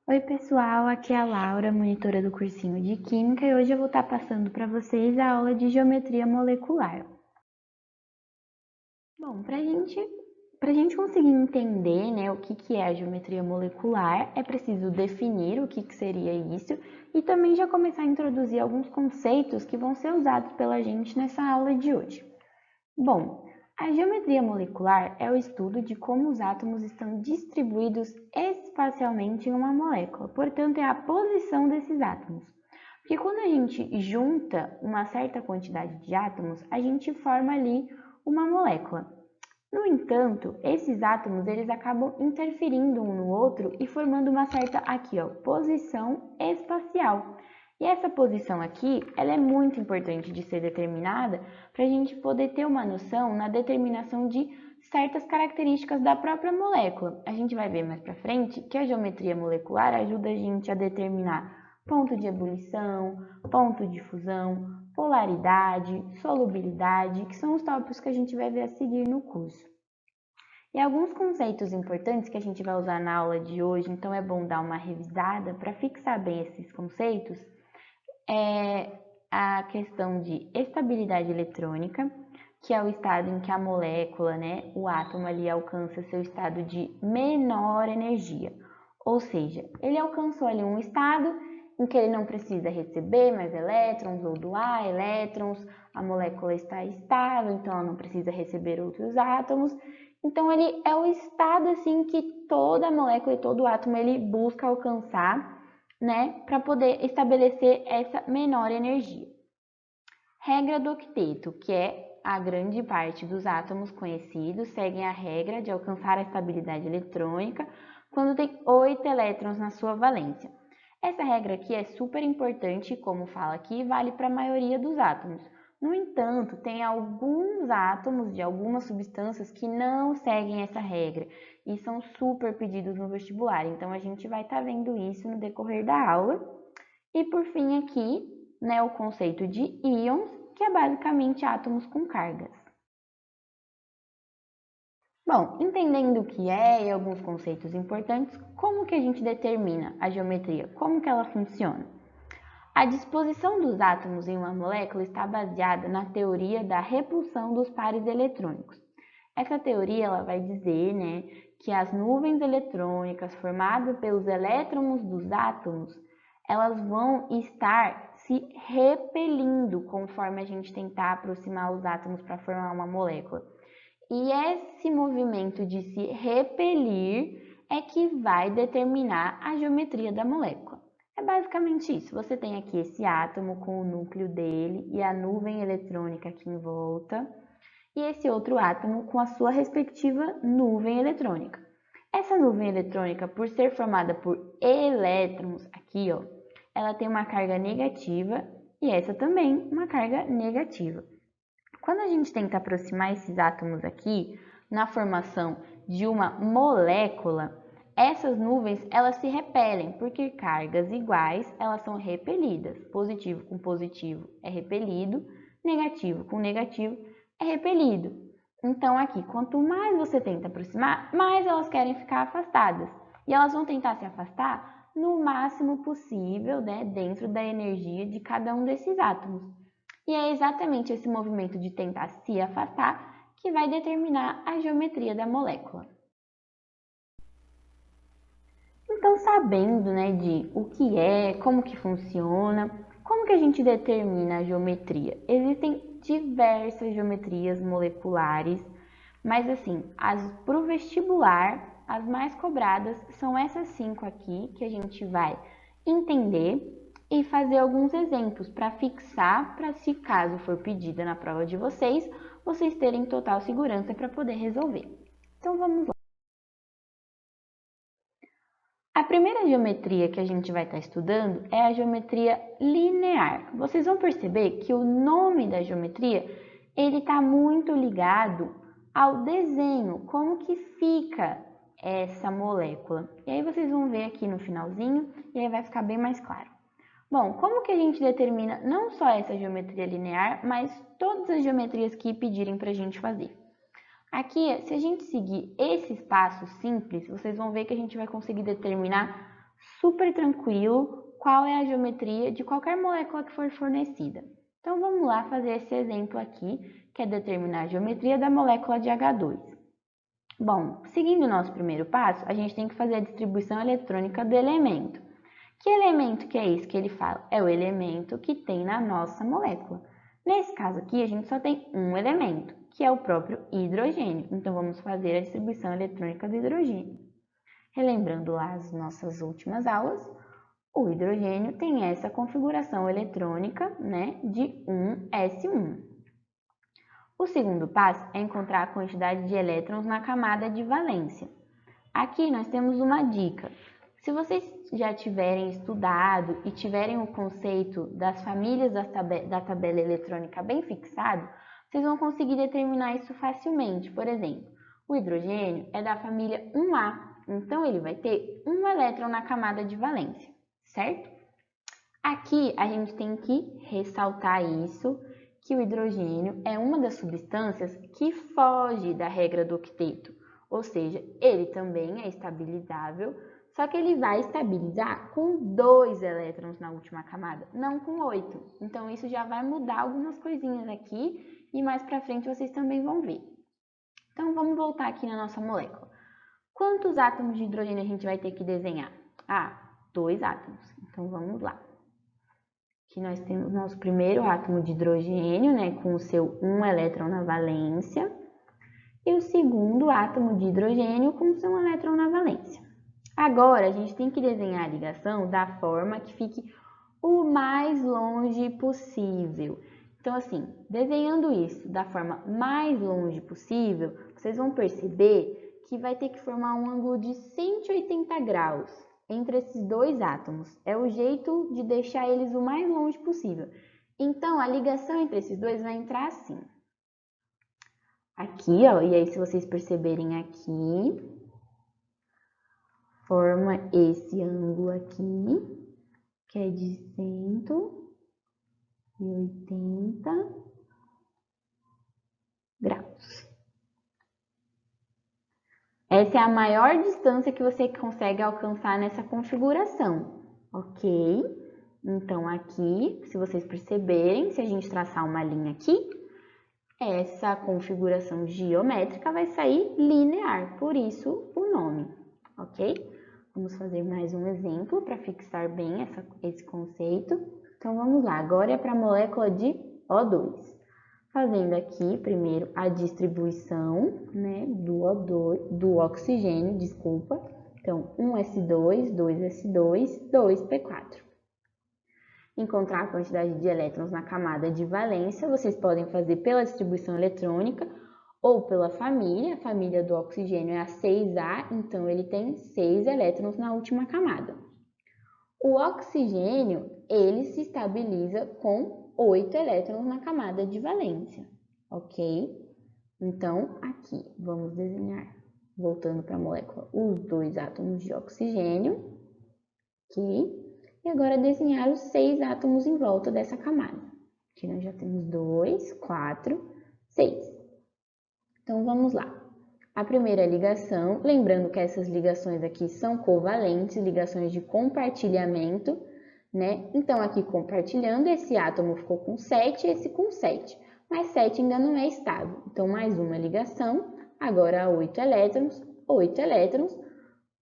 Oi pessoal, aqui é a Laura, monitora do cursinho de Química, e hoje eu vou estar passando para vocês a aula de Geometria Molecular. Bom, para gente conseguir entender, né, o que é a geometria molecular, é preciso definir o que seria isso e também já começar a introduzir alguns conceitos que vão ser usados pela gente nessa aula de hoje. Bom, a geometria molecular é o estudo de como os átomos estão distribuídos espacialmente em uma molécula, portanto, é a posição desses átomos. Porque quando a gente junta uma certa quantidade de átomos, a gente forma ali uma molécula. No entanto, esses átomos eles acabam interferindo um no outro e formando uma certa posição espacial. E essa posição aqui, ela é muito importante de ser determinada para a gente poder ter uma noção na determinação de certas características da própria molécula. A gente vai ver mais para frente que a geometria molecular ajuda a gente a determinar ponto de ebulição, ponto de fusão, polaridade, solubilidade, que são os tópicos que a gente vai ver a seguir no curso. E alguns conceitos importantes que a gente vai usar na aula de hoje, então é bom dar uma revisada para fixar bem esses conceitos, é a questão de estabilidade eletrônica, que é o estado em que a molécula, né, o átomo ali alcança seu estado de menor energia. Ou seja, ele alcançou ali um estado em que ele não precisa receber mais elétrons ou doar elétrons, a molécula está estável, então ela não precisa receber outros átomos. Então ele é o estado assim que toda molécula e todo átomo ele busca alcançar, né, para poder estabelecer essa menor energia. Regra do octeto, que é a grande parte dos átomos conhecidos, seguem a regra de alcançar a estabilidade eletrônica quando tem 8 elétrons na sua valência. Essa regra aqui é super importante, como fala aqui, vale para a maioria dos átomos. No entanto, tem alguns átomos de algumas substâncias que não seguem essa regra e são super pedidos no vestibular. Então, a gente vai estar vendo isso no decorrer da aula. E por fim aqui, né, o conceito de íons, que é basicamente átomos com cargas. Bom, entendendo o que é e alguns conceitos importantes, como que a gente determina a geometria? Como que ela funciona? A disposição dos átomos em uma molécula está baseada na teoria da repulsão dos pares eletrônicos. Essa teoria ela vai dizer, né, que as nuvens eletrônicas formadas pelos elétrons dos átomos, elas vão estar se repelindo conforme a gente tentar aproximar os átomos para formar uma molécula. E esse movimento de se repelir é que vai determinar a geometria da molécula. É basicamente isso. Você tem aqui esse átomo com o núcleo dele e a nuvem eletrônica aqui em volta, e esse outro átomo com a sua respectiva nuvem eletrônica. Essa nuvem eletrônica, por ser formada por elétrons, aqui, ó, ela tem uma carga negativa e essa também uma carga negativa. Quando a gente tenta aproximar esses átomos aqui na formação de uma molécula, essas nuvens elas se repelem, porque cargas iguais elas são repelidas. Positivo com positivo é repelido, negativo com negativo é repelido. Então aqui, quanto mais você tenta aproximar, mais elas querem ficar afastadas. E elas vão tentar se afastar no máximo possível, né, dentro da energia de cada um desses átomos. E é exatamente esse movimento de tentar se afastar que vai determinar a geometria da molécula. Então, sabendo, né, de o que é, como que funciona, como que a gente determina a geometria? Existem diversas geometrias moleculares, mas assim, para o vestibular, as mais cobradas são essas 5 aqui, que a gente vai entender e fazer alguns exemplos para fixar, para se caso for pedida na prova de vocês, vocês terem total segurança para poder resolver. Então, vamos lá. A primeira geometria que a gente vai estar estudando é a geometria linear. Vocês vão perceber que o nome da geometria ele está muito ligado ao desenho, como que fica essa molécula. E aí vocês vão ver aqui no finalzinho e aí vai ficar bem mais claro. Bom, como que a gente determina não só essa geometria linear, mas todas as geometrias que pedirem para a gente fazer? Aqui, se a gente seguir esses passos simples, vocês vão ver que a gente vai conseguir determinar super tranquilo qual é a geometria de qualquer molécula que for fornecida. Então vamos lá fazer esse exemplo aqui, que é determinar a geometria da molécula de H2. Bom, seguindo o nosso primeiro passo, a gente tem que fazer a distribuição eletrônica do elemento. Que elemento que é isso que ele fala? É o elemento que tem na nossa molécula. Nesse caso aqui, a gente só tem um elemento, que é o próprio hidrogênio. Então, vamos fazer a distribuição eletrônica do hidrogênio. Relembrando lá as nossas últimas aulas, o hidrogênio tem essa configuração eletrônica, né, de 1s1. O segundo passo é encontrar a quantidade de elétrons na camada de valência. Aqui nós temos uma dica. Se vocês já tiverem estudado e tiverem o conceito das famílias da tabela eletrônica bem fixado, vocês vão conseguir determinar isso facilmente. Por exemplo, o hidrogênio é da família 1A, então ele vai ter um elétron na camada de valência, certo? Aqui a gente tem que ressaltar isso, que o hidrogênio é uma das substâncias que foge da regra do octeto, ou seja, ele também é estabilizável, só que ele vai estabilizar com 2 elétrons na última camada, não com 8. Então, isso já vai mudar algumas coisinhas aqui e mais para frente vocês também vão ver. Então, vamos voltar aqui na nossa molécula. Quantos átomos de hidrogênio a gente vai ter que desenhar? 2 átomos. Então, vamos lá. Aqui nós temos nosso primeiro átomo de hidrogênio, né, com o seu 1 elétron na valência, e o segundo átomo de hidrogênio com o seu 1 elétron na valência. Agora, a gente tem que desenhar a ligação da forma que fique o mais longe possível. Então, assim, desenhando isso da forma mais longe possível, vocês vão perceber que vai ter que formar um ângulo de 180 graus entre esses dois átomos. É o jeito de deixar eles o mais longe possível. Então, a ligação entre esses dois vai entrar assim. Aqui, ó, e aí se vocês perceberem aqui, forma esse ângulo aqui, que é de 180 graus. Essa é a maior distância que você consegue alcançar nessa configuração, ok? Então, aqui, se vocês perceberem, se a gente traçar uma linha aqui, essa configuração geométrica vai sair linear, por isso o nome, ok? Vamos fazer mais um exemplo para fixar bem esse conceito. Então, vamos lá. Agora é para a molécula de O2. Fazendo aqui, primeiro, a distribuição, né, do oxigênio, desculpa. Então, 1s2, 2s2, 2p4. Encontrar a quantidade de elétrons na camada de valência, vocês podem fazer pela distribuição eletrônica ou pela família. A família do oxigênio é a 6A, então ele tem 6 elétrons na última camada. O oxigênio, ele se estabiliza com 8 elétrons na camada de valência, ok? Então, aqui, vamos desenhar, voltando para a molécula, os 2 átomos de oxigênio, ok? E agora desenhar os 6 átomos em volta dessa camada. Aqui nós já temos 2, 4, 6. Então, vamos lá. A primeira ligação, lembrando que essas ligações aqui são covalentes, ligações de compartilhamento, né? Então, aqui compartilhando, esse átomo ficou com 7 e esse com 7. Mas 7 ainda não é estável. Então, mais uma ligação, agora 8 elétrons, 8 elétrons.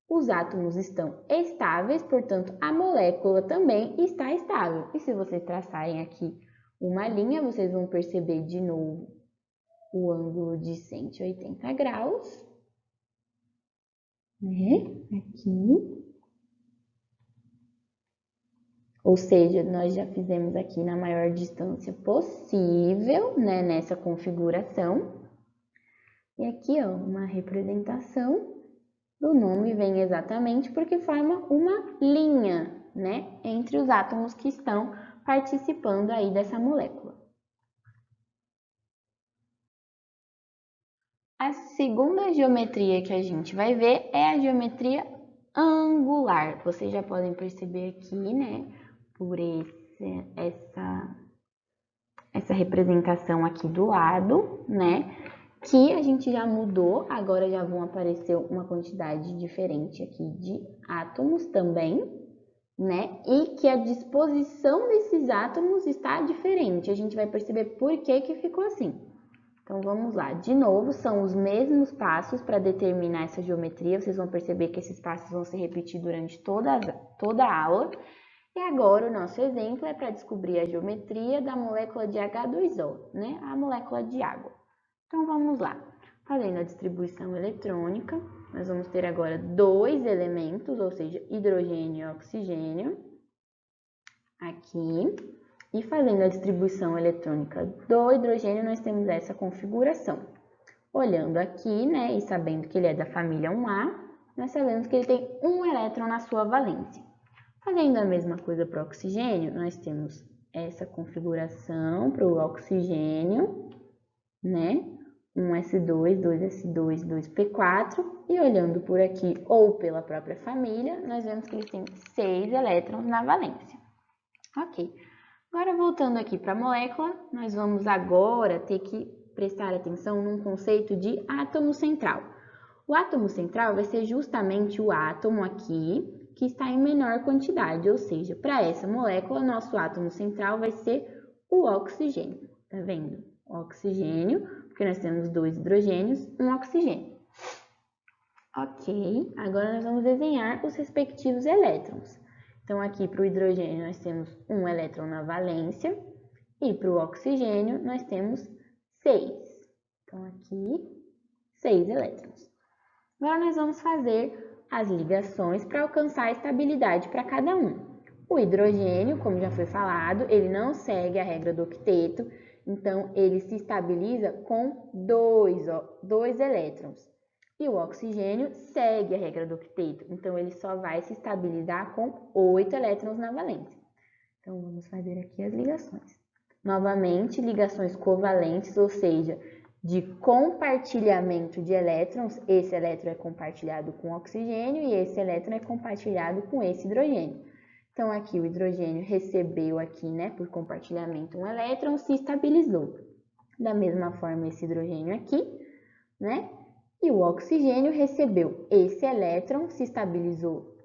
Os átomos estão estáveis, portanto, a molécula também está estável. E se vocês traçarem aqui uma linha, vocês vão perceber de novo o ângulo de 180 graus, né? Aqui. Ou seja, nós já fizemos aqui na maior distância possível, né? Nessa configuração. E aqui, ó, uma representação do nome vem exatamente porque forma uma linha, né? Entre os átomos que estão participando aí dessa molécula. A segunda geometria que a gente vai ver é a geometria angular. Vocês já podem perceber aqui, né, por essa representação aqui do lado, né, que a gente já mudou, agora já vão aparecer uma quantidade diferente aqui de átomos também, né? E que a disposição desses átomos está diferente. A gente vai perceber por que que ficou assim. Então, vamos lá. De novo, são os mesmos passos para determinar essa geometria. Vocês vão perceber que esses passos vão se repetir durante toda a aula. E agora, o nosso exemplo é para descobrir a geometria da molécula de H2O, né? A molécula de água. Então, vamos lá. Fazendo a distribuição eletrônica, nós vamos ter agora dois elementos, ou seja, hidrogênio e oxigênio, aqui. E fazendo a distribuição eletrônica do hidrogênio, nós temos essa configuração. Olhando aqui, né, e sabendo que ele é da família 1A, nós sabemos que ele tem um elétron na sua valência. Fazendo a mesma coisa para o oxigênio, nós temos essa configuração para o oxigênio, né? 1s2, 2s2, 2p4. E olhando por aqui ou pela própria família, nós vemos que eles têm 6 elétrons na valência. Ok. Agora, voltando aqui para a molécula, nós vamos agora ter que prestar atenção num conceito de átomo central. O átomo central vai ser justamente o átomo aqui que está em menor quantidade, ou seja, para essa molécula, nosso átomo central vai ser o oxigênio. Tá vendo? Oxigênio, porque nós temos 2 hidrogênios, um oxigênio. Ok, agora nós vamos desenhar os respectivos elétrons. Então, aqui para o hidrogênio nós temos um elétron na valência e para o oxigênio nós temos 6. Então, aqui, 6 elétrons. Agora nós vamos fazer as ligações para alcançar a estabilidade para cada um. O hidrogênio, como já foi falado, ele não segue a regra do octeto, então ele se estabiliza com 2 elétrons. E o oxigênio segue a regra do octeto, então ele só vai se estabilizar com 8 elétrons na valência. Então, vamos fazer aqui as ligações. Novamente, ligações covalentes, ou seja, de compartilhamento de elétrons. Esse elétron é compartilhado com o oxigênio e esse elétron é compartilhado com esse hidrogênio. Então, aqui o hidrogênio recebeu aqui, né, por compartilhamento um elétron, se estabilizou. Da mesma forma, esse hidrogênio aqui, né? E o oxigênio recebeu esse elétron, se estabilizou,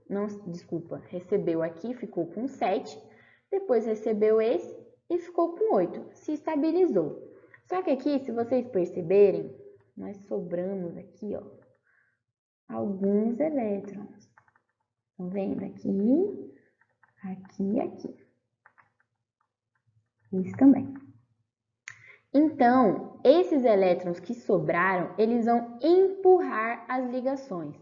recebeu aqui, ficou com 7, depois recebeu esse e ficou com 8, se estabilizou. Só que aqui, se vocês perceberem, nós sobramos aqui, ó, alguns elétrons. Estão vendo? Aqui, aqui e aqui. Isso também. Então, esses elétrons que sobraram, eles vão empurrar as ligações.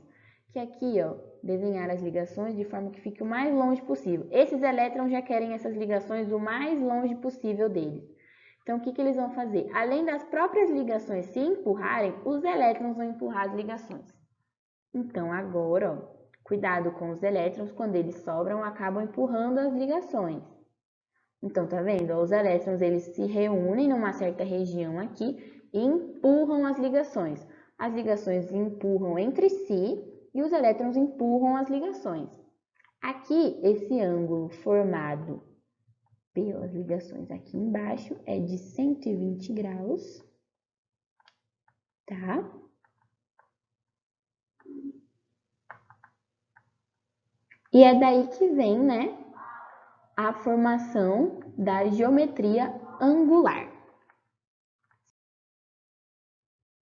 Que aqui, ó, desenhar as ligações de forma que fique o mais longe possível. Esses elétrons já querem essas ligações o mais longe possível deles. Então, o que que eles vão fazer? Além das próprias ligações se empurrarem, os elétrons vão empurrar as ligações. Então, agora, ó, cuidado com os elétrons, quando eles sobram, acabam empurrando as ligações. Então, tá vendo? Os elétrons, eles se reúnem numa certa região aqui e empurram as ligações. As ligações empurram entre si e os elétrons empurram as ligações. Aqui, esse ângulo formado pelas ligações aqui embaixo é de 120 graus, tá? E é daí que vem, né, a formação da geometria angular.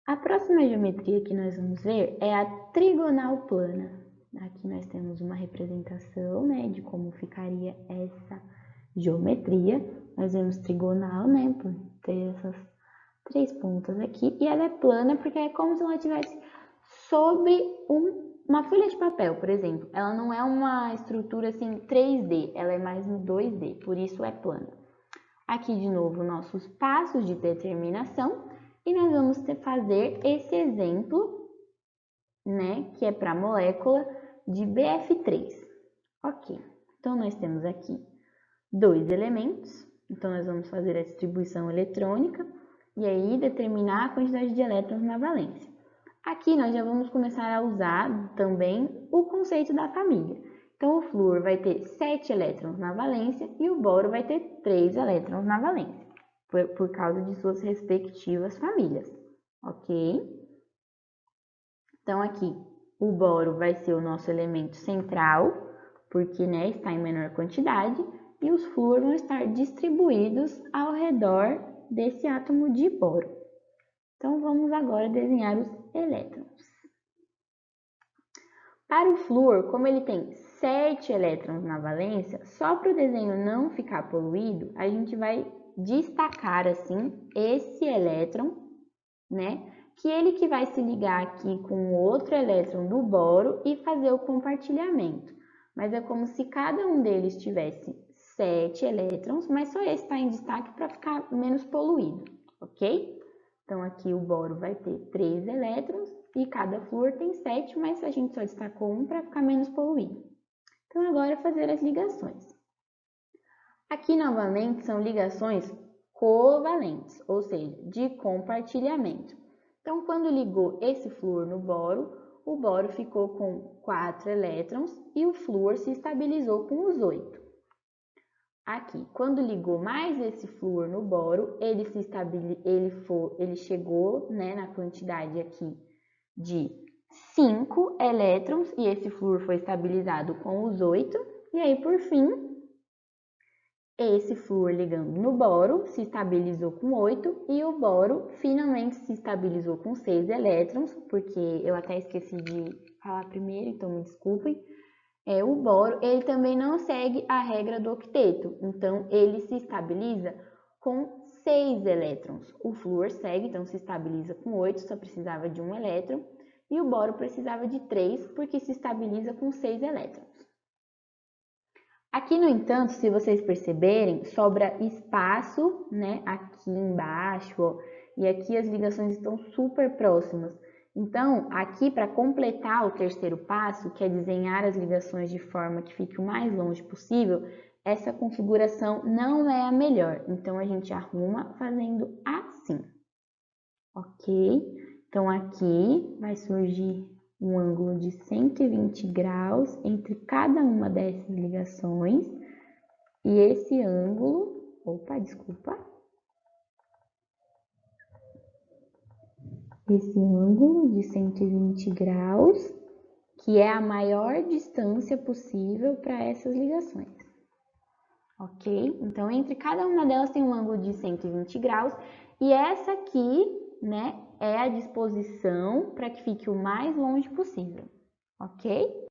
A próxima geometria que nós vamos ver é a trigonal plana. Aqui nós temos uma representação, né, de como ficaria essa geometria. Nós vemos trigonal, né, por ter essas 3 pontas aqui. E ela é plana porque é como se ela estivesse sobre uma folha de papel, por exemplo. Ela não é uma estrutura assim 3D, ela é mais no 2D, por isso é plana. Aqui de novo nossos passos de determinação e nós vamos fazer esse exemplo, né, que é para a molécula de BF3. Ok, então nós temos aqui 2 elementos, então nós vamos fazer a distribuição eletrônica e aí determinar a quantidade de elétrons na valência. Aqui nós já vamos começar a usar também o conceito da família. Então, o flúor vai ter 7 elétrons na valência e o boro vai ter 3 elétrons na valência, por causa de suas respectivas famílias. ok? Então, aqui, o boro vai ser o nosso elemento central, porque, né, está em menor quantidade, e os flúor vão estar distribuídos ao redor desse átomo de boro. Então, vamos agora desenhar os elétrons. Para o flúor, como ele tem 7 elétrons na valência, só para o desenho não ficar poluído, a gente vai destacar, assim, esse elétron, né? Que ele que vai se ligar aqui com o outro elétron do boro e fazer o compartilhamento. Mas é como se cada um deles tivesse 7 elétrons, mas só esse está em destaque para ficar menos poluído, ok? Então, aqui o boro vai ter 3 elétrons e cada flúor tem 7, mas a gente só destacou um para ficar menos poluído. Então, agora fazer as ligações. Aqui, novamente, são ligações covalentes, ou seja, de compartilhamento. Então, quando ligou esse flúor no boro, o boro ficou com 4 elétrons e o flúor se estabilizou com os 8. Aqui, quando ligou mais esse flúor no boro, ele chegou, né, na quantidade aqui de 5 elétrons e esse flúor foi estabilizado com os 8. E aí, por fim, esse flúor ligando no boro se estabilizou com 8 e o boro finalmente se estabilizou com 6 elétrons, porque eu até esqueci de falar primeiro, então me desculpem. O boro, ele também não segue a regra do octeto, então ele se estabiliza com 6 elétrons. O flúor segue, então se estabiliza com 8, só precisava de 1 elétron, e o boro precisava de 3, porque se estabiliza com 6 elétrons. Aqui, no entanto, se vocês perceberem, sobra espaço, né, aqui embaixo, ó, e aqui as ligações estão super próximas. Então, aqui para completar o terceiro passo, que é desenhar as ligações de forma que fique o mais longe possível, essa configuração não é a melhor. Então, a gente arruma fazendo assim, ok? Então, aqui vai surgir um ângulo de 120 graus entre cada uma dessas ligações. E esse ângulo, esse ângulo de 120 graus, que é a maior distância possível para essas ligações. Ok? Então, entre cada uma delas tem um ângulo de 120 graus e essa aqui, né, é a disposição para que fique o mais longe possível. Ok?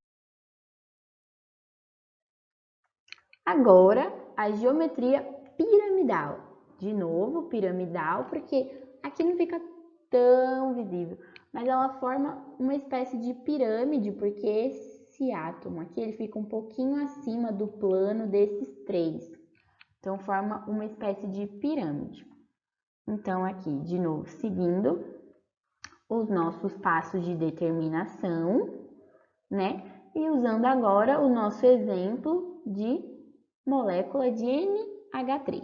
Agora, a geometria piramidal. De novo, piramidal, porque aqui não fica tão visível, mas ela forma uma espécie de pirâmide, porque esse átomo aqui ele fica um pouquinho acima do plano desses 3. Então, forma uma espécie de pirâmide. Então, aqui, de novo, seguindo os nossos passos de determinação, né? E usando agora o nosso exemplo de molécula de NH3,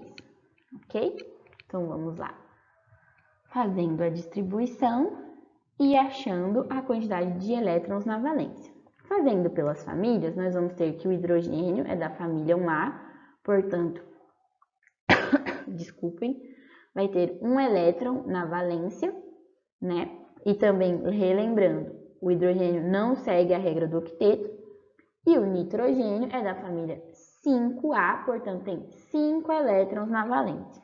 ok? Então, vamos lá. Fazendo a distribuição e achando a quantidade de elétrons na valência. Fazendo pelas famílias, nós vamos ter que o hidrogênio é da família 1A, portanto, desculpem, vai ter um elétron na valência, né? E também, relembrando, o hidrogênio não segue a regra do octeto, e o nitrogênio é da família 5A, portanto, tem 5 elétrons na valência.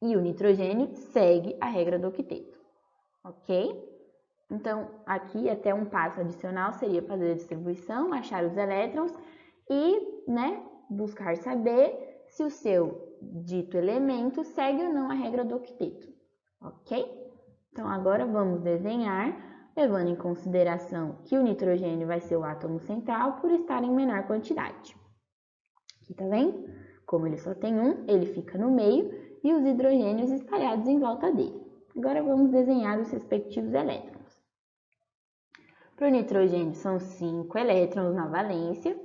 E o nitrogênio segue a regra do octeto, ok? Então, aqui até um passo adicional seria fazer a distribuição, achar os elétrons e, né, buscar saber se o seu dito elemento segue ou não a regra do octeto, ok? Então, agora vamos desenhar, levando em consideração que o nitrogênio vai ser o átomo central por estar em menor quantidade. Aqui, tá vendo? Como ele só tem um, ele fica no meio e os hidrogênios espalhados em volta dele. Agora vamos desenhar os respectivos elétrons. Para o nitrogênio são 5 elétrons na valência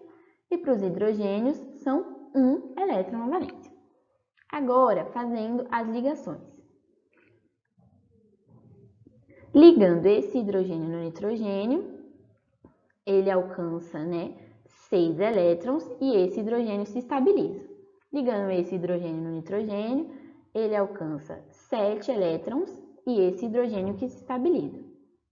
e para os hidrogênios são 1 elétron na valência. Agora, fazendo as ligações. Ligando esse hidrogênio no nitrogênio, ele alcança, né, 6 elétrons e esse hidrogênio se estabiliza. Ligando esse hidrogênio no nitrogênio, ele alcança 7 elétrons e esse hidrogênio que se estabiliza.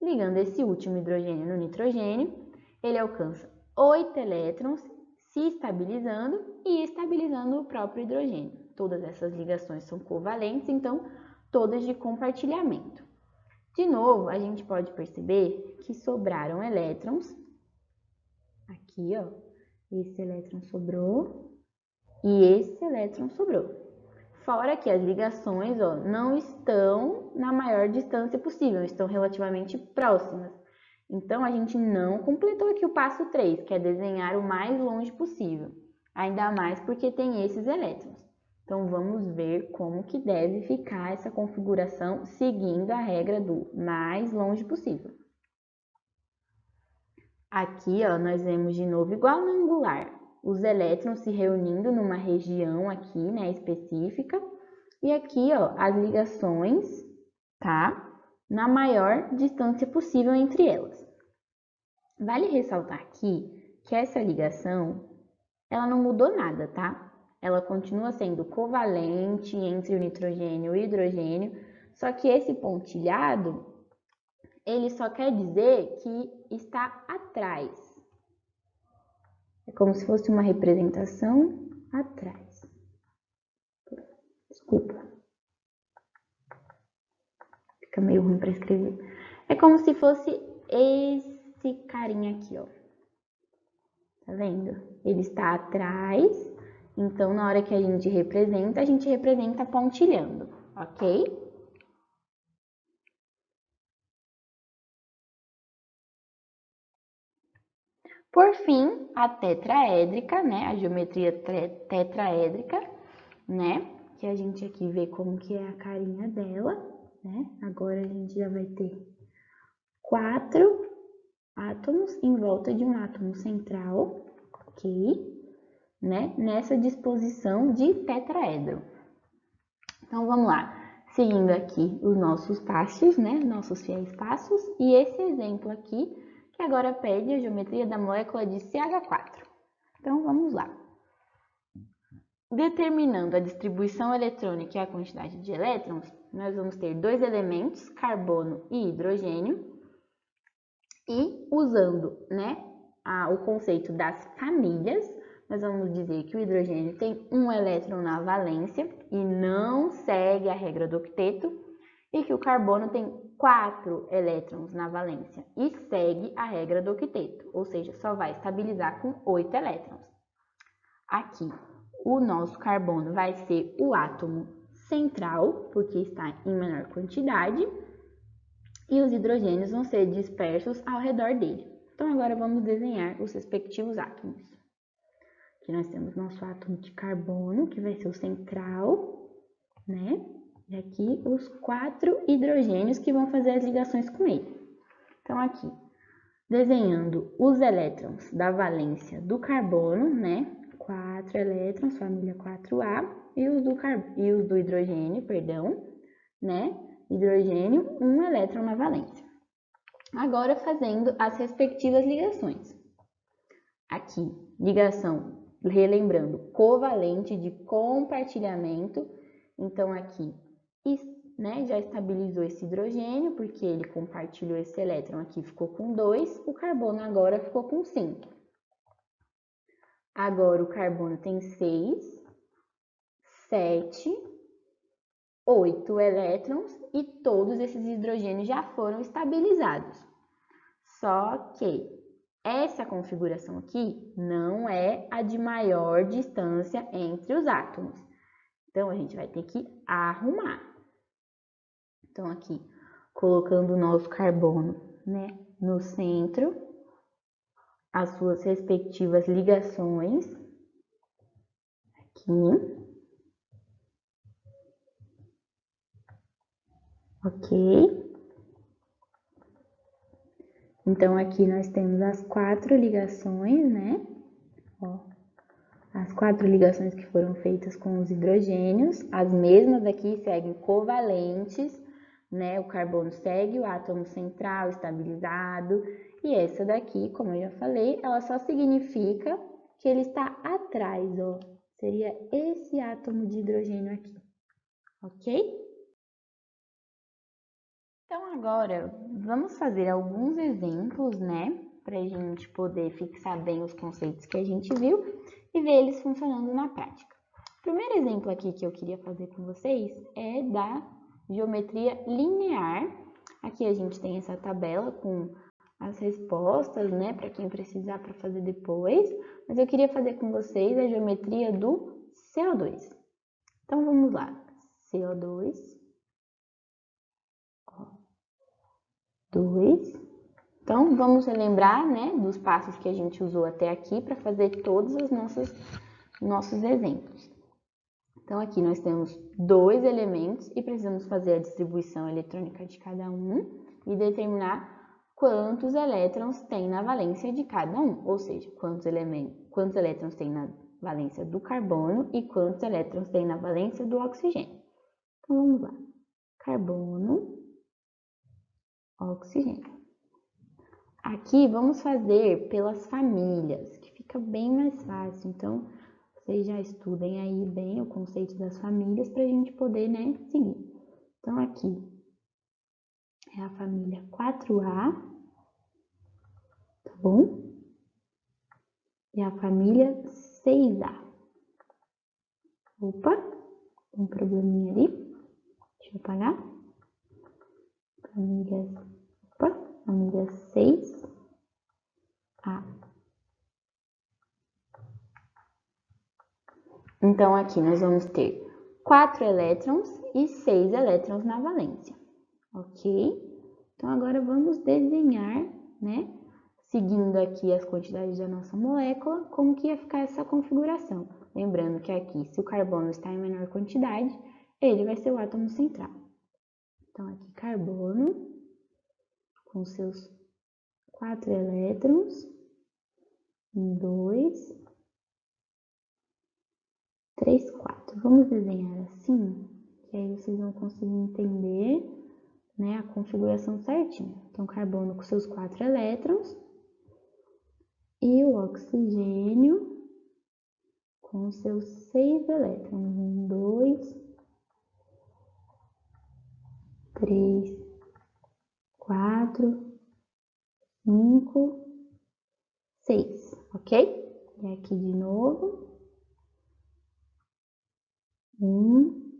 Ligando esse último hidrogênio no nitrogênio, ele alcança 8 elétrons, se estabilizando e estabilizando o próprio hidrogênio. Todas essas ligações são covalentes, então todas de compartilhamento. De novo, a gente pode perceber que sobraram elétrons. Aqui, ó, esse elétron sobrou e esse elétron sobrou. Fora que as ligações, ó, não estão na maior distância possível, estão relativamente próximas. Então, a gente não completou aqui o passo 3, que é desenhar o mais longe possível. Ainda mais porque tem esses elétrons. Então, vamos ver como que deve ficar essa configuração seguindo a regra do mais longe possível. Aqui, ó, nós vemos de novo igual no angular, os elétrons se reunindo numa região aqui, né, específica. E aqui, ó, as ligações, tá? Na maior distância possível entre elas. Vale ressaltar aqui que essa ligação, ela não mudou nada, tá? Ela continua sendo covalente entre o nitrogênio e o hidrogênio, só que esse pontilhado, ele só quer dizer que está atrás. É como se fosse uma representação atrás. Desculpa. Fica meio ruim para escrever. É como se fosse esse carinha aqui, ó. Tá vendo? Ele está atrás, então na hora que a gente representa pontilhando, ok? Por fim, a tetraédrica, né? A geometria tetraédrica, né? Que a gente aqui vê como que é a carinha dela, né? Agora a gente já vai ter 4 átomos em volta de um átomo central, ok? Né? Nessa disposição de tetraedro. Então, vamos lá. Seguindo aqui os nossos passos, né? Nossos fiéis passos. E esse exemplo aqui, que agora pede a geometria da molécula de CH4. Então, vamos lá. Determinando a distribuição eletrônica e a quantidade de elétrons, nós vamos ter 2 elementos, carbono e hidrogênio. E usando, né, o conceito das famílias, nós vamos dizer que o hidrogênio tem um elétron na valência e não segue a regra do octeto, e que o carbono tem 4 elétrons na valência e segue a regra do octeto, ou seja, só vai estabilizar com 8 elétrons. Aqui, o nosso carbono vai ser o átomo central, porque está em menor quantidade, e os hidrogênios vão ser dispersos ao redor dele. Então, agora vamos desenhar os respectivos átomos. Aqui nós temos nosso átomo de carbono, que vai ser o central, né? E aqui os 4 hidrogênios que vão fazer as ligações com ele. Então, aqui, desenhando os elétrons da valência do carbono, né? 4 elétrons, família 4A, e os do hidrogênio, perdão, né? Hidrogênio, 1 elétron na valência. Agora, fazendo as respectivas ligações. Aqui, ligação, relembrando, covalente de compartilhamento. Então, aqui, né, já estabilizou esse hidrogênio, porque ele compartilhou esse elétron aqui, ficou com 2. O carbono agora ficou com 5. Agora, o carbono tem 6, 7, 8 elétrons e todos esses hidrogênios já foram estabilizados. Só que essa configuração aqui não é a de maior distância entre os átomos. Então, a gente vai ter que arrumar. Então, aqui, colocando o nosso carbono, né, no centro, as suas respectivas ligações, aqui. Ok? Então, aqui nós temos as 4 ligações, né? Ó, as 4 ligações que foram feitas com os hidrogênios. As mesmas aqui seguem covalentes, né? O carbono segue o átomo central estabilizado. E essa daqui, como eu já falei, ela só significa que ele está atrás, ó. Seria esse átomo de hidrogênio aqui, ok? Então, agora, vamos fazer alguns exemplos, né? Para a gente poder fixar bem os conceitos que a gente viu e ver eles funcionando na prática. O primeiro exemplo aqui que eu queria fazer com vocês é da geometria linear. Aqui a gente tem essa tabela com as respostas, né? Para quem precisar para fazer depois. Mas eu queria fazer com vocês a geometria do CO2. Então, vamos lá. CO2. 2. Então, vamos relembrar, né, dos passos que a gente usou até aqui para fazer todos os nossos exemplos. Então, aqui nós temos 2 elementos e precisamos fazer a distribuição eletrônica de cada um e determinar quantos elétrons tem na valência de cada um, ou seja, quantos elétrons tem na valência do carbono e quantos elétrons tem na valência do oxigênio. Então, vamos lá. Carbono, oxigênio. Aqui vamos fazer pelas famílias, que fica bem mais fácil. Então, vocês já estudem aí bem o conceito das famílias para a gente poder, né, seguir. Então, aqui é a família 4A, tá bom? E a família 6A. Opa, um probleminha ali. Deixa eu apagar. Família 6A. Então, aqui nós vamos ter 4 elétrons e 6 elétrons na valência, ok? Então, agora vamos desenhar, né? Seguindo aqui as quantidades da nossa molécula, como que ia ficar essa configuração. Lembrando que aqui, se o carbono está em menor quantidade, ele vai ser o átomo central. Então, aqui carbono, com seus 4 elétrons, 1, 2, 3, 4. Vamos desenhar assim, que aí vocês vão conseguir entender, né, a configuração certinha. Então, carbono com seus 4 elétrons e o oxigênio com seus 6 elétrons. 1, 2, 3, 4, 5, 6, ok? E aqui de novo. 1,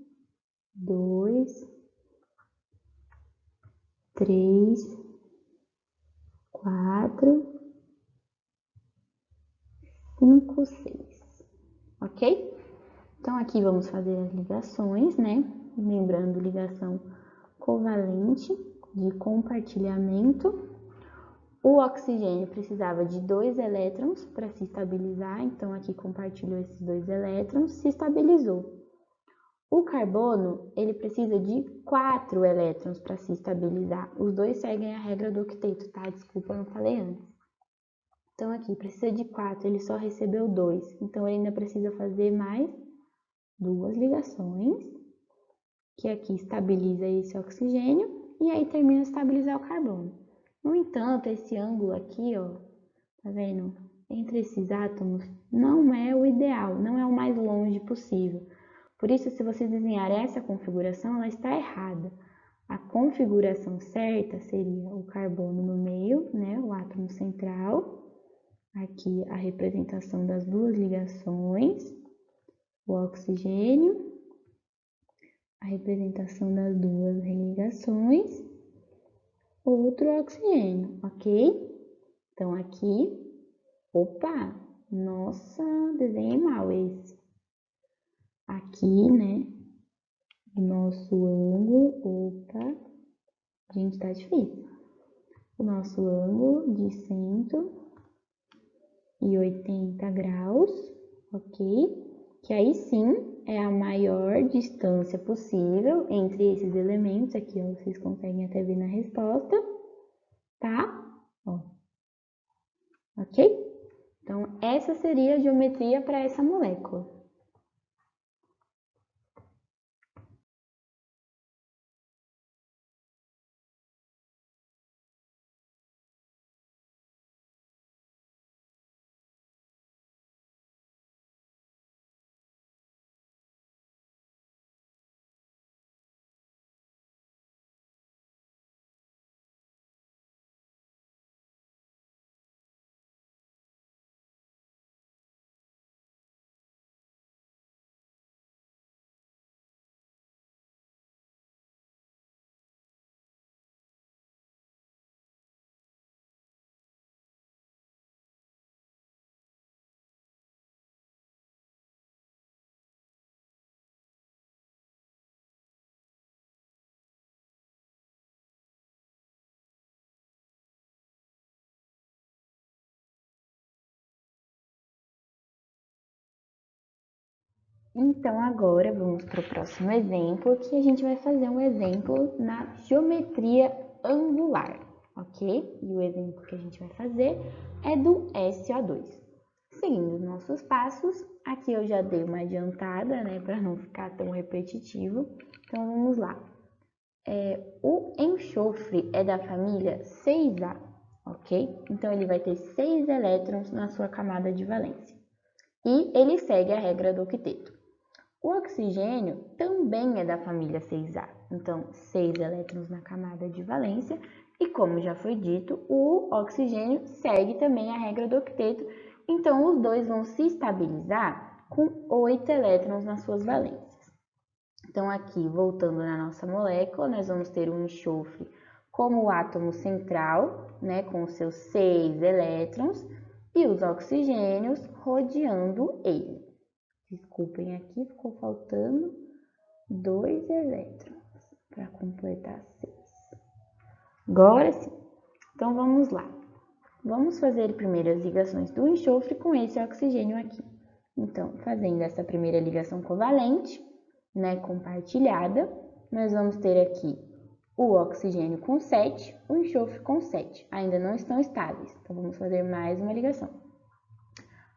2, 3, 4, 5, 6, ok? Então, aqui vamos fazer as ligações, né? Lembrando, ligação covalente de compartilhamento. O oxigênio precisava de 2 elétrons para se estabilizar, então aqui compartilhou esses 2 elétrons, se estabilizou. O carbono, ele precisa de 4 elétrons para se estabilizar. Os dois seguem a regra do octeto, tá? Desculpa, eu não falei antes. Então, aqui, precisa de 4, ele só recebeu 2. Então, ele ainda precisa fazer mais 2 ligações, que aqui estabiliza esse oxigênio, e aí termina de estabilizar o carbono. No entanto, esse ângulo aqui, ó, tá vendo? Entre esses átomos, não é o ideal, não é o mais longe possível. Por isso, se você desenhar essa configuração, ela está errada. A configuração certa seria o carbono no meio, né, o átomo central. Aqui a representação das 2 ligações, o oxigênio, a representação das 2 religações, outro oxigênio, ok? Então, aqui, opa, nossa, desenhei mal esse. Aqui, né, o nosso ângulo, opa, gente, tá difícil. O nosso ângulo de 180 graus, ok? Que aí sim é a maior distância possível entre esses elementos. Aqui, ó, vocês conseguem até ver na resposta, tá? Ó. Ok? Então, essa seria a geometria para essa molécula. Então, agora vamos para o próximo exemplo, que a gente vai fazer um exemplo na geometria angular, ok? E o exemplo que a gente vai fazer é do SO2. Seguindo os nossos passos, aqui eu já dei uma adiantada, né, para não ficar tão repetitivo. Então, vamos lá. O enxofre é da família 6A, ok? Então, ele vai ter 6 elétrons na sua camada de valência. E ele segue a regra do octeto. O oxigênio também é da família 6A, então 6 elétrons na camada de valência, e como já foi dito, o oxigênio segue também a regra do octeto, então os dois vão se estabilizar com 8 elétrons nas suas valências. Então aqui, voltando na nossa molécula, nós vamos ter um enxofre como o átomo central, né, com os seus 6 elétrons, e os oxigênios rodeando ele. Desculpem, aqui ficou faltando 2 elétrons para completar 6. Agora sim. Então vamos lá. Vamos fazer primeiro as ligações do enxofre com esse oxigênio aqui. Então, fazendo essa primeira ligação covalente, né, compartilhada, nós vamos ter aqui o oxigênio com 7, o enxofre com 7. Ainda não estão estáveis, então vamos fazer mais uma ligação.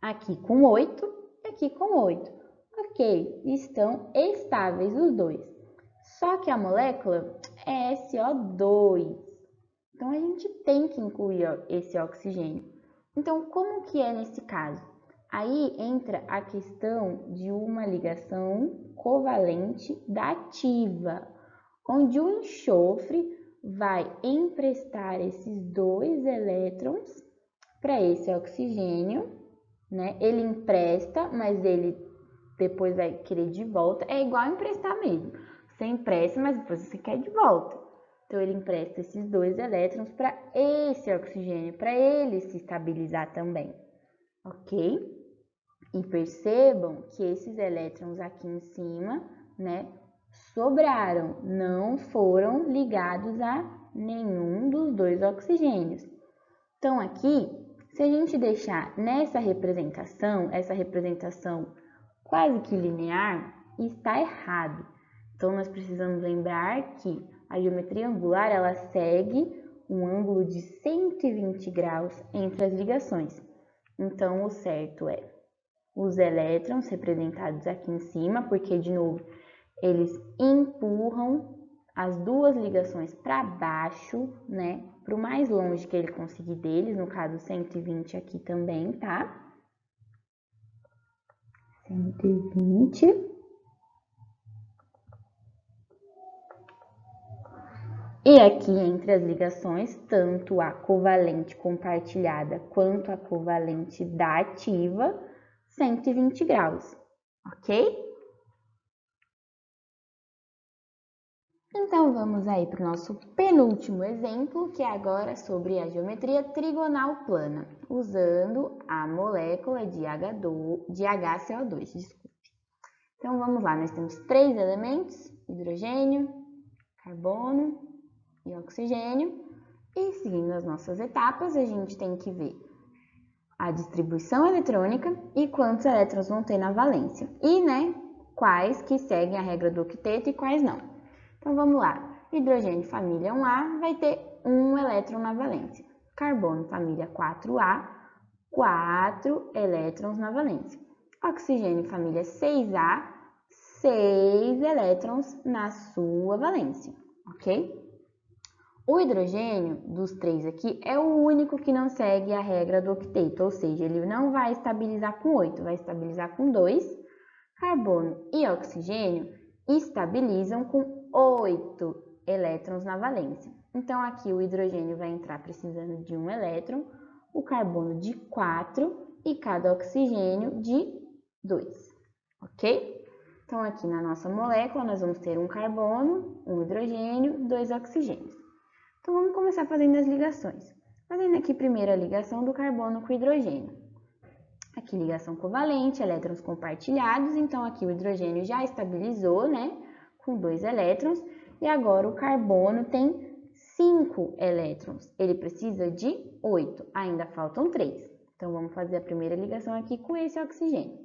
Aqui com 8 e aqui com 8. Ok, estão estáveis os dois. Só que a molécula é SO2. Então, a gente tem que incluir esse oxigênio. Então, como que é nesse caso? Aí entra a questão de uma ligação covalente dativa, onde o enxofre vai emprestar esses 2 elétrons para esse oxigênio, né? Ele empresta, mas ele depois vai querer de volta. É igual emprestar mesmo. Você empresta, mas depois você quer de volta. Então, ele empresta esses 2 elétrons para esse oxigênio, para ele se estabilizar também, ok? E percebam que esses elétrons aqui em cima, né, sobraram, não foram ligados a nenhum dos 2 oxigênios. Então, aqui, se a gente deixar nessa representação, essa representação quase que linear, está errado. Então, nós precisamos lembrar que a geometria angular, ela segue um ângulo de 120 graus entre as ligações. Então, o certo é os elétrons representados aqui em cima, porque, de novo, eles empurram as 2 ligações para baixo, né? Para o mais longe que ele conseguir deles, no caso 120 aqui também, tá? 120. E aqui entre as ligações, tanto a covalente compartilhada quanto a covalente dativa, 120 graus, ok? Então vamos aí para o nosso penúltimo exemplo, que é agora sobre a geometria trigonal plana, usando a molécula de HCO2, desculpe. Então vamos lá, nós temos 3 elementos, hidrogênio, carbono e oxigênio, e seguindo as nossas etapas, a gente tem que ver a distribuição eletrônica e quantos elétrons vão ter na valência, e né, quais que seguem a regra do octeto e quais não. Então vamos lá, hidrogênio família 1A vai ter 1 elétron na valência, carbono família 4A, 4 elétrons na valência, oxigênio família 6A, 6 elétrons na sua valência, ok? O hidrogênio, dos 3 aqui, é o único que não segue a regra do octeto, ou seja, ele não vai estabilizar com 8, vai estabilizar com 2. Carbono e oxigênio estabilizam com 8 elétrons na valência. Então, aqui o hidrogênio vai entrar precisando de 1 elétron, o carbono de 4 e cada oxigênio de 2, ok? Então, aqui na nossa molécula, nós vamos ter um carbono, um hidrogênio, 2 oxigênios. Então, vamos começar fazendo as ligações. Fazendo aqui primeiro a ligação do carbono com o hidrogênio. Aqui ligação covalente, elétrons compartilhados, então aqui o hidrogênio já estabilizou, né, com 2 elétrons, e agora o carbono tem 5 elétrons, ele precisa de 8, ainda faltam 3. Então, vamos fazer a primeira ligação aqui com esse oxigênio.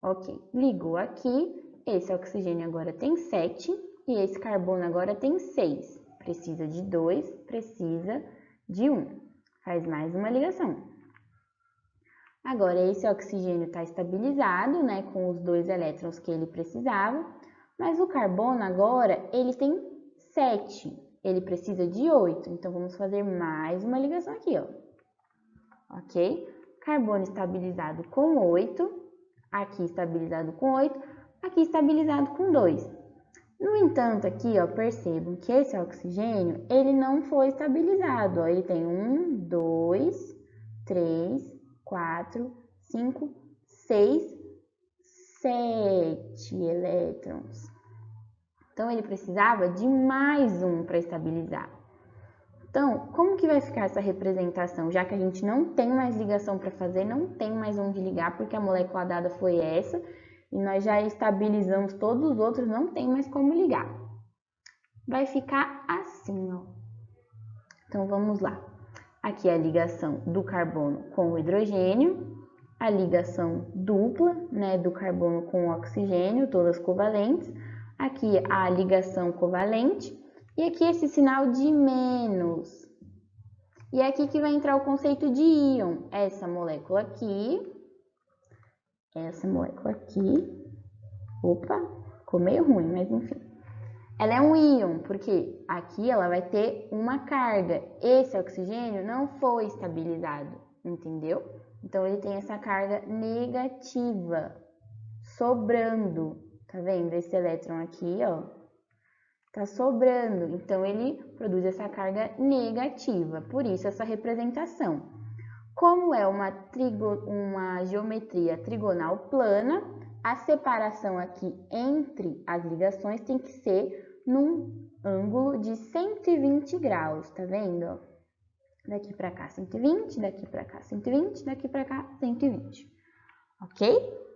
Ok, ligou aqui, esse oxigênio agora tem 7 e esse carbono agora tem 6. Precisa de 2, precisa de 1. Faz mais uma ligação. Agora, esse oxigênio está estabilizado, né, com os 2 elétrons que ele precisava, mas o carbono agora, ele tem 7, ele precisa de 8, então vamos fazer mais uma ligação aqui, ó. Ok? Carbono estabilizado com 8, aqui estabilizado com 8, aqui estabilizado com 2. No entanto, aqui, ó, percebam que esse oxigênio, ele não foi estabilizado, ó, ele tem 1, 2, 3, 4, 5, 6, 7 elétrons. Então, ele precisava de mais um para estabilizar. Então, como que vai ficar essa representação? Já que a gente não tem mais ligação para fazer, não tem mais onde ligar, porque a molécula dada foi essa, e nós já estabilizamos todos os outros, não tem mais como ligar. Vai ficar assim, ó. Então, vamos lá. Aqui é a ligação do carbono com o hidrogênio, a ligação dupla, né, do carbono com o oxigênio, todas covalentes. Aqui a ligação covalente e aqui esse sinal de menos. E é aqui que vai entrar o conceito de íon. Essa molécula aqui, opa, ficou meio ruim, mas enfim. Ela é um íon, porque aqui ela vai ter uma carga. Esse oxigênio não foi estabilizado, entendeu? Então, ele tem essa carga negativa, sobrando. Tá vendo? Esse elétron aqui, ó, tá sobrando. Então, ele produz essa carga negativa. Por isso, essa representação. Como é uma geometria trigonal plana, a separação aqui entre as ligações tem que ser num ângulo de 120 graus, tá vendo? Daqui para cá 120, daqui para cá 120, daqui para cá 120, ok?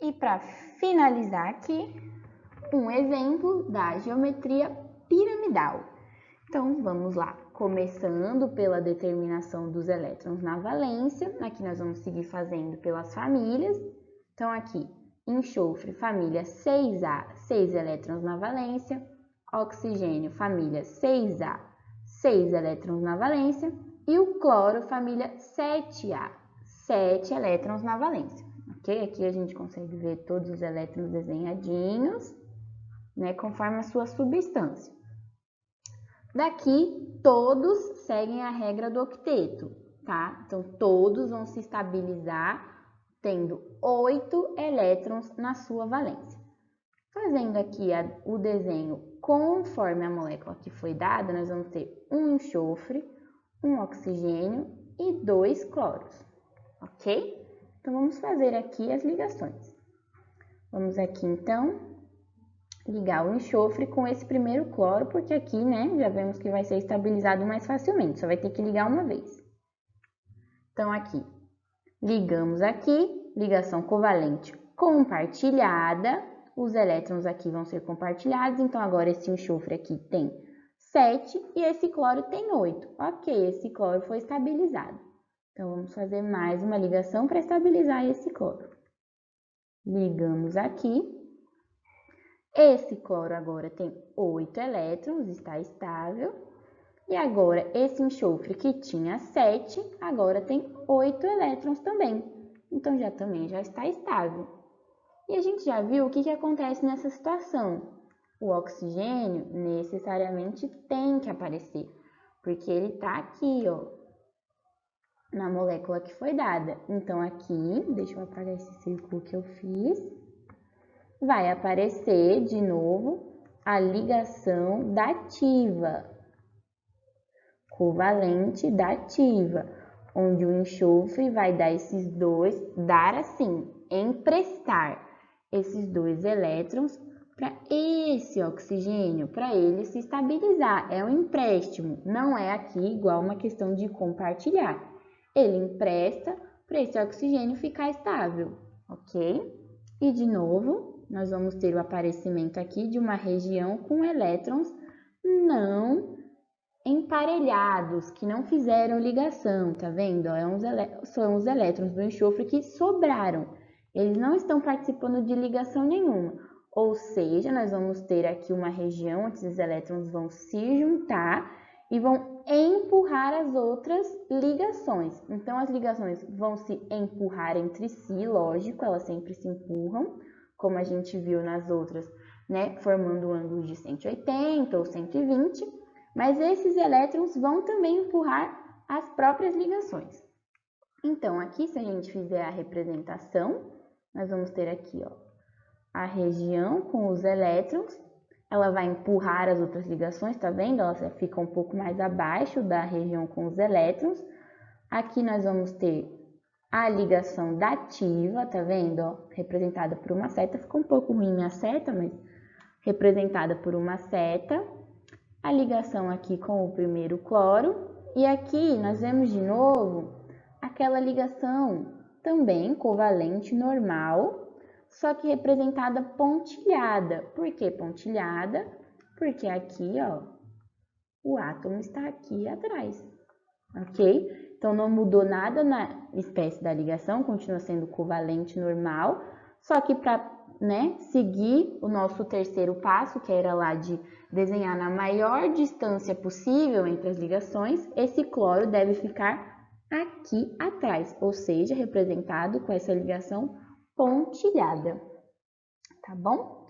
E para finalizar aqui, um exemplo da geometria piramidal. Então, vamos lá. Começando pela determinação dos elétrons na valência. Aqui nós vamos seguir fazendo pelas famílias. Então, aqui, enxofre, família 6A, 6 elétrons na valência. Oxigênio, família 6A, 6 elétrons na valência. E o cloro, família 7A, 7 elétrons na valência. Ok? Aqui a gente consegue ver todos os elétrons desenhadinhos, né, conforme a sua substância. Daqui, todos seguem a regra do octeto, tá? Então, todos vão se estabilizar tendo 8 elétrons na sua valência. Fazendo aqui o desenho conforme a molécula que foi dada, nós vamos ter um enxofre, um oxigênio e 2 cloros, ok? Então, vamos fazer aqui as ligações. Vamos aqui, então, ligar o enxofre com esse primeiro cloro, porque aqui, né, já vemos que vai ser estabilizado mais facilmente, só vai ter que ligar uma vez. Então, aqui, ligamos aqui, ligação covalente compartilhada, os elétrons aqui vão ser compartilhados, então agora esse enxofre aqui tem 7 e esse cloro tem 8. Ok, esse cloro foi estabilizado. Então, vamos fazer mais uma ligação para estabilizar esse cloro. Ligamos aqui. Esse cloro agora tem 8 elétrons, está estável. E agora, esse enxofre que tinha 7, agora tem 8 elétrons também. então também já está estável. E a gente já viu o que acontece nessa situação. O oxigênio necessariamente tem que aparecer, porque ele está aqui, ó, na molécula que foi dada. Então aqui, deixa eu apagar esse círculo que eu fiz, vai aparecer de novo a ligação dativa, covalente dativa, onde o enxofre vai dar emprestar esses dois elétrons para esse oxigênio, para ele se estabilizar. É um empréstimo, não é aqui igual uma questão de compartilhar. Ele empresta para esse oxigênio ficar estável, ok? E de novo, nós vamos ter o aparecimento aqui de uma região com elétrons não emparelhados, que não fizeram ligação, tá vendo? São os elétrons do enxofre que sobraram. Eles não estão participando de ligação nenhuma. Ou seja, nós vamos ter aqui uma região onde esses elétrons vão se juntar e vão empurrar as outras ligações. Então, as ligações vão se empurrar entre si, lógico, elas sempre se empurram, como a gente viu nas outras, né? Formando ângulos de 180 ou 120. Mas esses elétrons vão também empurrar as próprias ligações. Então, aqui, se a gente fizer a representação, nós vamos ter aqui, ó, a região com os elétrons, ela vai empurrar as outras ligações, tá vendo? Ela fica um pouco mais abaixo da região com os elétrons. Aqui nós vamos ter a ligação dativa, tá vendo? Ó, representada por uma seta, ficou um pouco ruim minha seta, mas representada por uma seta. A ligação aqui com o primeiro cloro, e aqui nós vemos de novo aquela ligação também covalente normal, só que representada pontilhada. Por que pontilhada? Porque aqui, ó, o átomo está aqui atrás, ok? Então não mudou nada na espécie da ligação, continua sendo covalente normal, só que para seguir o nosso terceiro passo, que era lá de desenhar na maior distância possível entre as ligações, esse cloro deve ficar aqui atrás, ou seja, representado com essa ligação pontilhada, tá bom?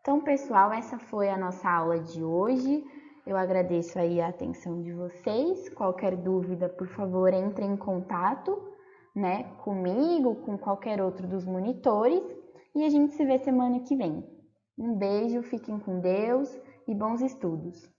Então, pessoal, essa foi a nossa aula de hoje. Eu agradeço aí a atenção de vocês. Qualquer dúvida, por favor, entre em contato, comigo, com qualquer outro dos monitores, e a gente se vê semana que vem. Um beijo, fiquem com Deus e bons estudos!